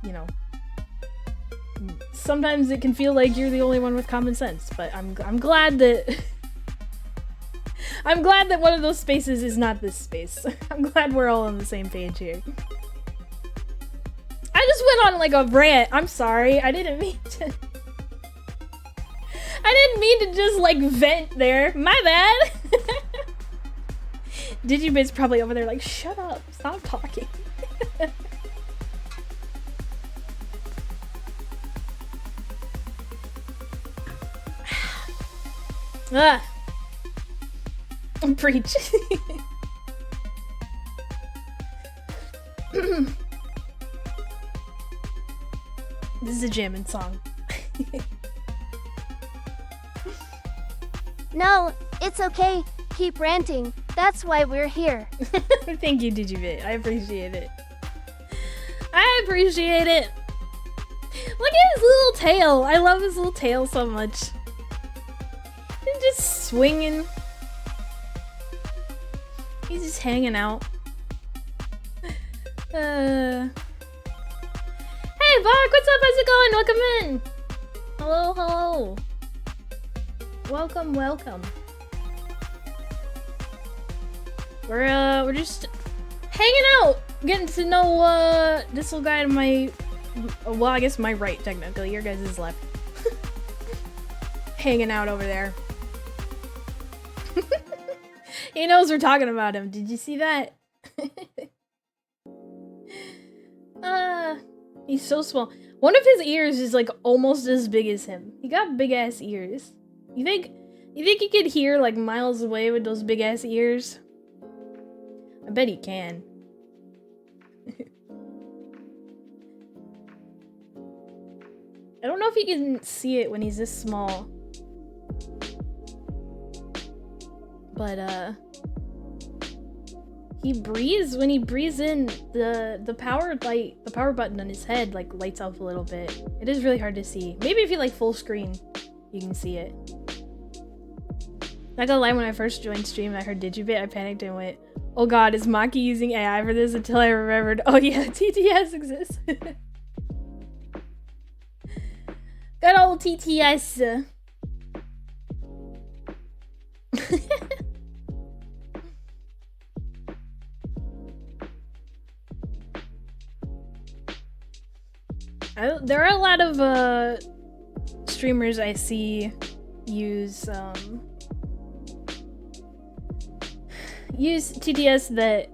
know, sometimes it can feel like you're the only one with common sense, but I'm glad that I'm glad that one of those spaces is not this space. I'm glad we're all on the same page here. I just went on like a rant. I'm sorry. I didn't mean to just like vent there. My bad. Digibit's probably over there like, shut up, stop talking. Ah. Preach. This is a jamming song. No, it's okay. Keep ranting. That's why we're here. Thank you, Digibit. I appreciate it. I appreciate it. Look at his little tail. I love his little tail so much. He's just swinging. He's just hanging out. Hey, Bach, what's up? How's it going? Welcome in. Hello, hello. Welcome, welcome. We're just hanging out, getting to know this little guy to my, well, I guess my right technically. Your guys' is left. Hanging out over there. He knows we're talking about him. Did you see that? He's so small. One of his ears is like almost as big as him. He got big ass ears. You think you could hear like miles away with those big ass ears? I bet he can. I don't know if you can see it when he's this small. But he breathes. When he breathes in, the power button on his head like lights up a little bit. It is really hard to see. Maybe if you like full screen, you can see it. Not gonna lie, when I first joined stream and I heard Digibit, I panicked and went, oh god, is Makki using AI for this? Until I remembered, oh yeah, TTS exists. Good old TTS. There are a lot of streamers I see use TTS that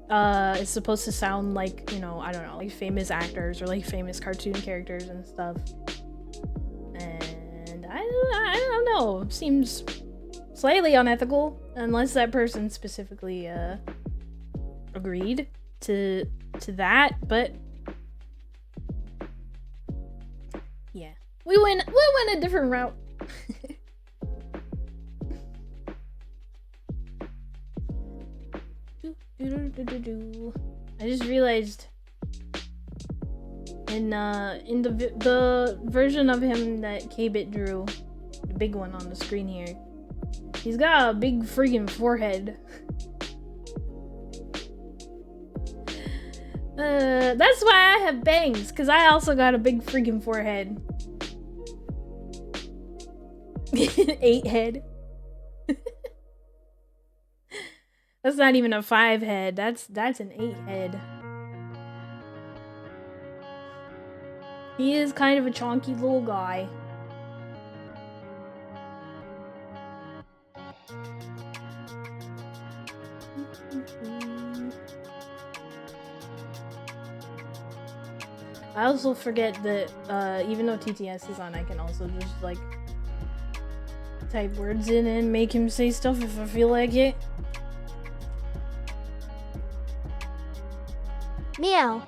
is supposed to sound like, you know, I don't know, like famous actors or like famous cartoon characters and stuff. And I don't know, seems slightly unethical unless that person specifically agreed to that, but yeah. We went a different route. I just realized in the version of him that K-Bit drew, the big one on the screen here, he's got a big freaking forehead. That's why I have bangs, because I also got a big freaking forehead. 8 head. That's not even a 5 head. That's an 8 head. He is kind of a chonky little guy. I also forget that even though TTS is on, I can also just like type words in and make him say stuff if I feel like it. Meow.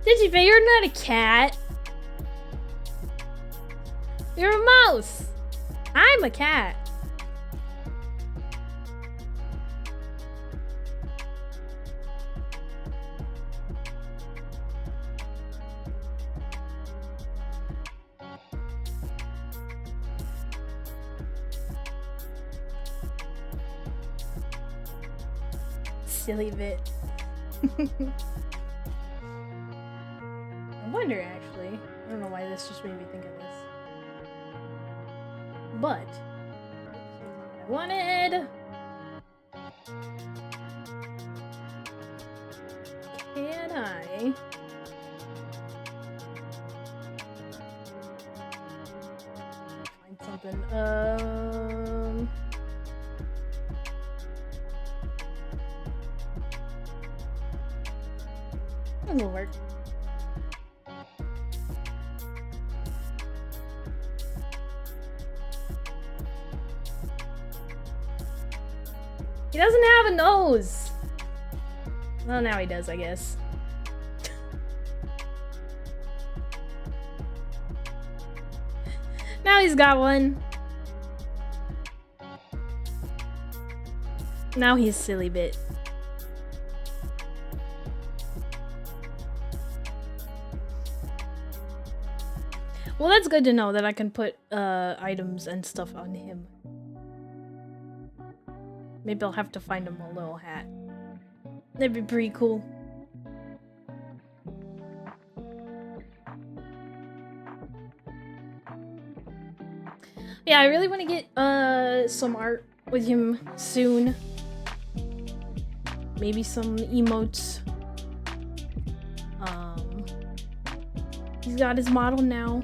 Digibit, you're not a cat. You're a mouse. I'm a cat. Silly bit. I wonder, actually. I don't know why this just made me think of this. But I wanted. Can I? Find something. That'll work. He doesn't have a nose. Well, now he does, I guess. Now he's got one. Now he's silly bit. Well, that's good to know that I can put items and stuff on him. Maybe I'll have to find him a little hat. That'd be pretty cool. Yeah, I really want to get some art with him soon. Maybe some emotes. He's got his model now.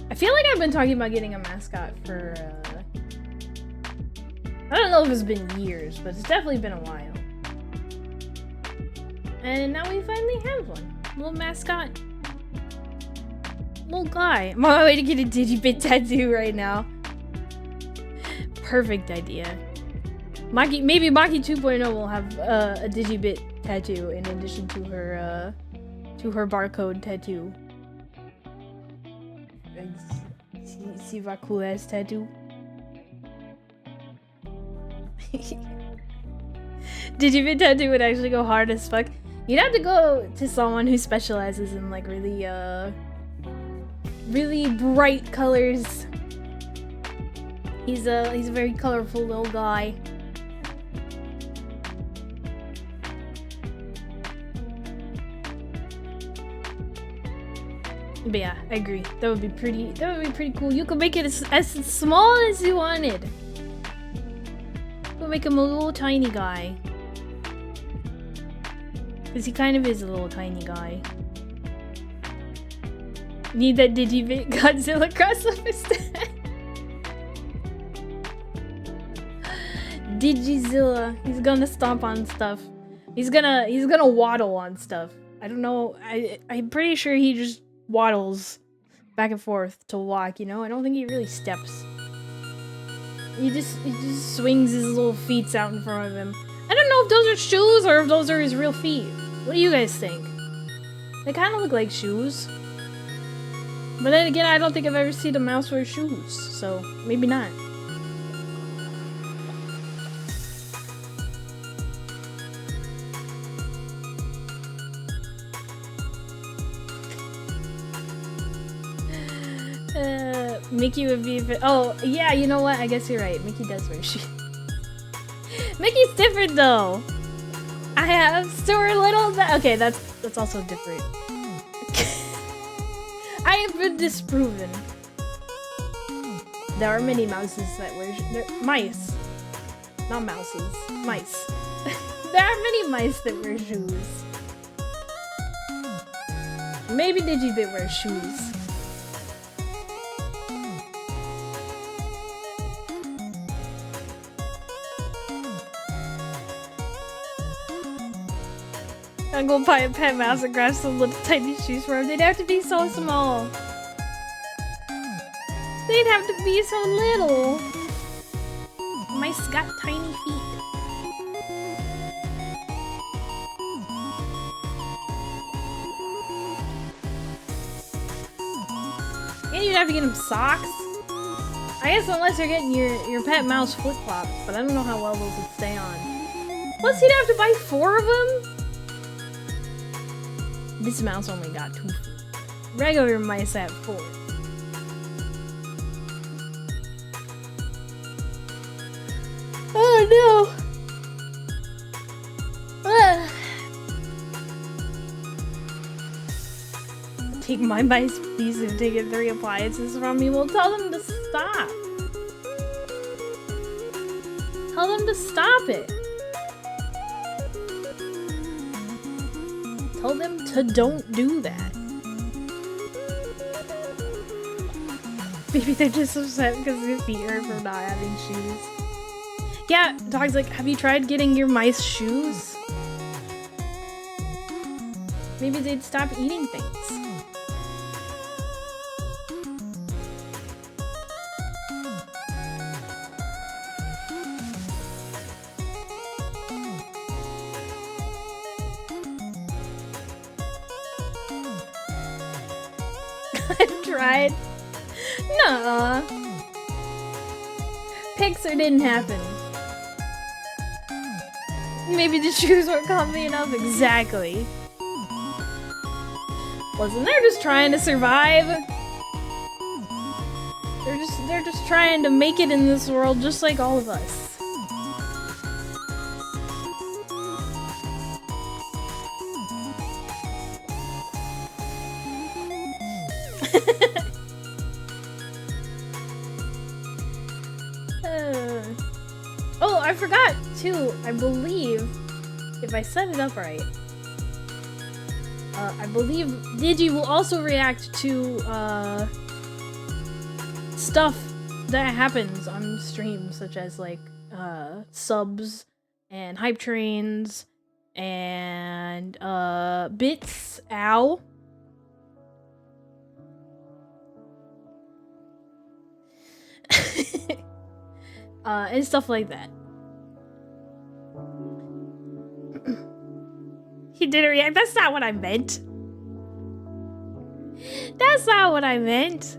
I feel like I've been talking about getting a mascot for, I don't know if it's been years, but it's definitely been a while. And now we finally have one. Little mascot. Little guy. I'm on my way to get a Digibit tattoo right now. Perfect idea. Makki, maybe Makki 2.0 will have a Digibit tattoo in addition to her barcode tattoo. See my cool ass tattoo. Digibit tattoo would actually go hard as fuck. You'd have to go to someone who specializes in like really bright colors. He's a very colorful little guy. But yeah, I agree. That would be pretty cool. You could make it as small as you wanted. You could make him a little tiny guy. Because he kind of is a little tiny guy. Need that Digibit Godzilla crossover stat. Digizilla. He's gonna stomp on stuff. He's gonna waddle on stuff. I don't know. I'm pretty sure he just waddles back and forth to walk, you know? I don't think he really steps. He just swings his little feet out in front of him. I don't know if those are shoes or if those are his real feet. What do you guys think? They kind of look like shoes. But then again, I don't think I've ever seen a mouse wear shoes, so maybe not. Mickey would be. Oh, yeah, you know what? I guess you're right. Mickey does wear shoes. Mickey's different though. I have Stuart Little. Okay, that's also different. I have been disproven. There are many mouses that wear mice, not mouses, mice. There are many mice that wear shoes. Maybe Digibit wears shoes. I'm gonna buy a pet mouse and grab some little tiny shoes for him. They'd have to be so small. They'd have to be so little. Mice got tiny feet. And you'd have to get him socks. I guess unless you're getting your pet mouse flip-flops, but I don't know how well those would stay on. Plus he'd have to buy 4 of them? This mouse only got 2 feet. Regular mice have 4. Oh no! Take my mice piece and take 3 appliances from me. Well, tell them to stop. Tell them to stop it. Tell them to don't do that. Maybe they're just upset because their feet hurt from not having shoes. Yeah, dog's like, have you tried getting your mice shoes? Maybe they'd stop eating things. I've tried. Nuh-uh. Pixar didn't happen. Maybe the shoes weren't comfy enough. Exactly. Listen, they're just trying to survive. They're just trying to make it in this world just like all of us. Oh, I forgot too. I believe if I set it up right, I believe Digi will also react to stuff that happens on stream, such as like subs and hype trains and bits. Ow. And stuff like that. He didn't react. That's not what I meant. That's not what I meant.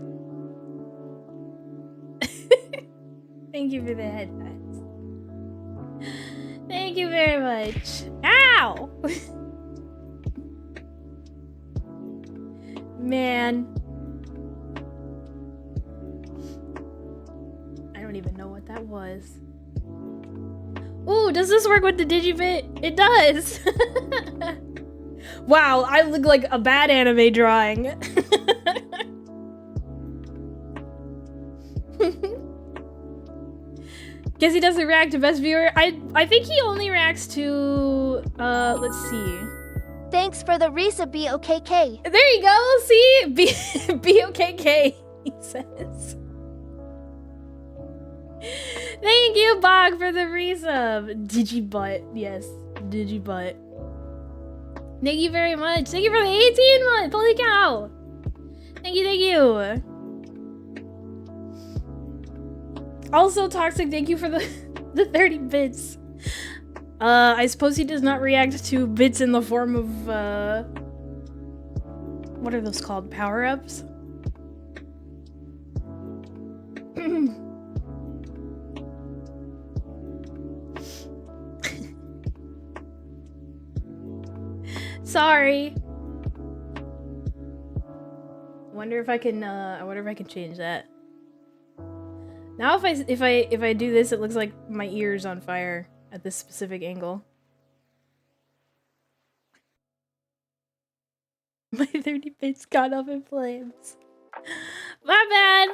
Thank you for the headpats. Thank you very much. Ow! Man. I don't even know what that was. Ooh, does this work with the Digibit? It does! Wow, I look like a bad anime drawing. Guess he doesn't react to best viewer. I think he only reacts to let's see. Thanks for the Risa BOKK. There you go. See? BOKK, he says. Thank you, Bog, for the resub. Digibutt. Yes, Digibutt. Thank you very much. Thank you for the 18 month. Holy cow. Thank you, thank you. Also, Toxic, thank you for the 30 bits. I suppose he does not react to bits in the form of, what are those called? Power-ups? Sorry. I wonder if I can change that. Now if I do this, it looks like my ear's on fire at this specific angle. My 30 bits got up in flames. My bad.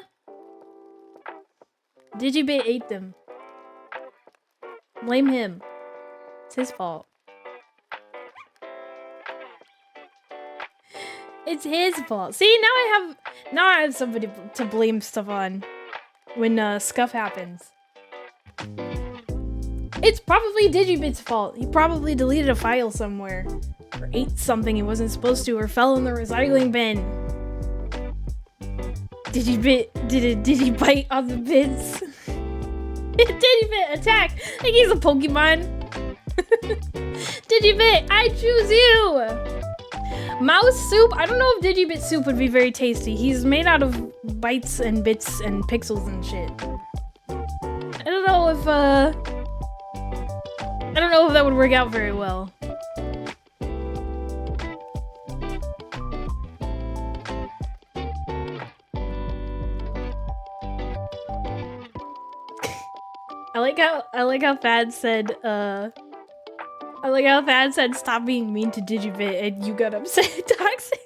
Digibit ate them. Blame him. It's his fault. It's his fault. See, now I have somebody to blame stuff on when scuff happens. It's probably Digibit's fault. He probably deleted a file somewhere, or ate something he wasn't supposed to, or fell in the recycling bin. Digibite on the bits. Digibit attack! Like he's a Pokemon. Digibit, I choose you! Mouse soup? I don't know if Digibit soup would be very tasty. He's made out of bytes and bits and pixels and shit. I don't know if that would work out very well. I like how Thad said stop being mean to Digibit and you got upset. Toxic.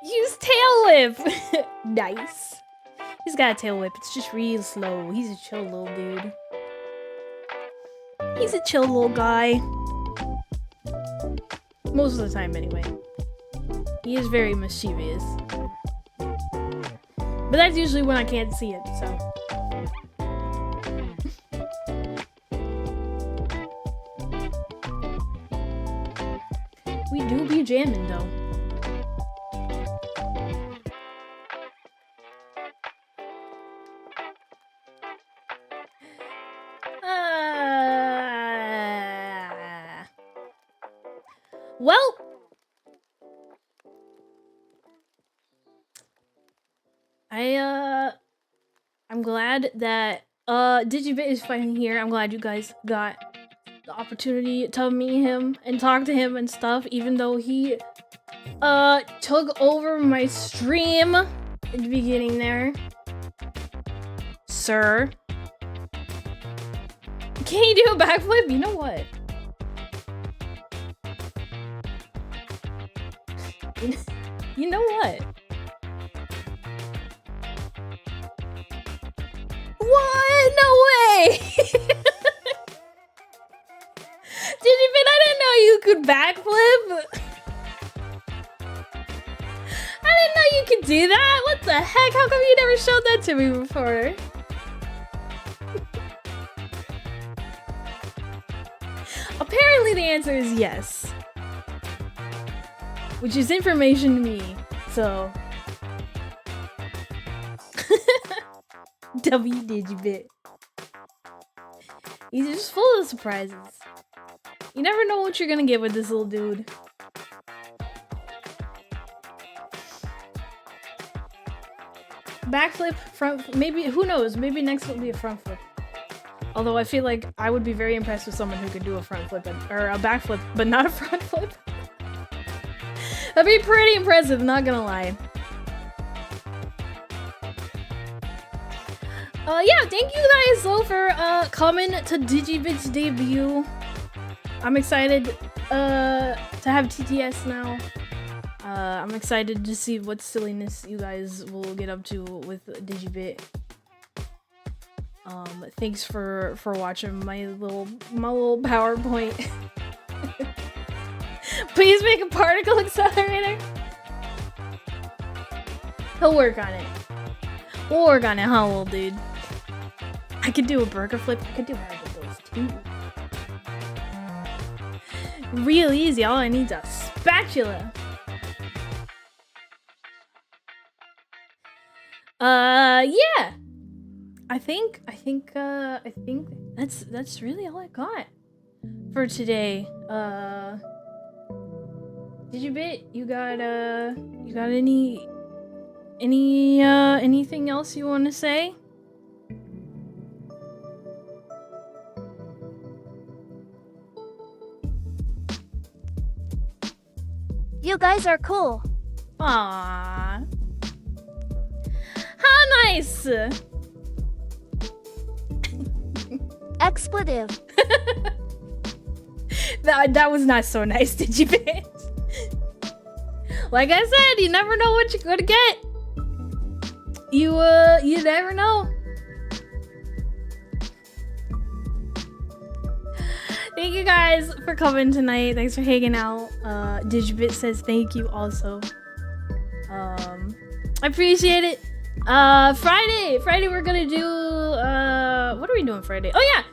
Use tail whip. Nice. He's got a tail whip. It's just real slow. He's a chill little dude. He's a chill little guy. Most of the time anyway. He is very mischievous. But that's usually when I can't see it, so. We do be jamming though. Well, I'm glad that Digibit is finally here. I'm glad you guys got the opportunity to meet him and talk to him and stuff, even though he took over my stream at the beginning there. Sir. Can you do a backflip? You know what? You know what? What? No way! Digibit, I didn't know you could backflip. I didn't know you could do that. What the heck? How come you never showed that to me before? Apparently the answer is yes. Which is information to me, so. W Digibit. He's just full of surprises. You never know what you're gonna get with this little dude. Backflip, front, maybe, who knows, maybe next will be a front flip. Although I feel like I would be very impressed with someone who could do a front flip, or a backflip, but not a front flip. That'd be pretty impressive, not gonna lie. Yeah, thank you guys though for coming to Digibit's debut. I'm excited to have TTS now. I'm excited to see what silliness you guys will get up to with Digibit. Thanks for watching my little PowerPoint. Please make a particle accelerator. He'll work on it. We'll work on it, huh, little dude? I could do a burger flip. I could do one of those too. Real easy. All I need is a spatula. Yeah. I think that's really all I got for today. Digibit, you got anything else you want to say? You guys are cool. Aww. How How nice! Expletive. That was not so nice, Digibit. Like I said, you never know what you're gonna get. You never know. Thank you guys for coming tonight. Thanks for hanging out. Digibit says thank you also. I appreciate it. Friday we're gonna do what are we doing Friday? Oh yeah.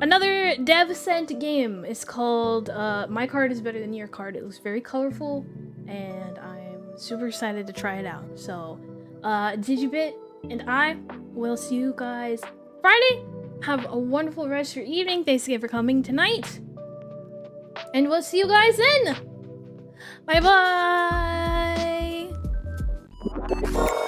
Another dev sent game. It's called My Card is Better Than Your Card. It looks very colorful and I'm super excited to try it out. So Digibit and I will see you guys Friday. Have a wonderful rest of your evening. Thanks again for coming tonight. And we'll see you guys then. Bye bye.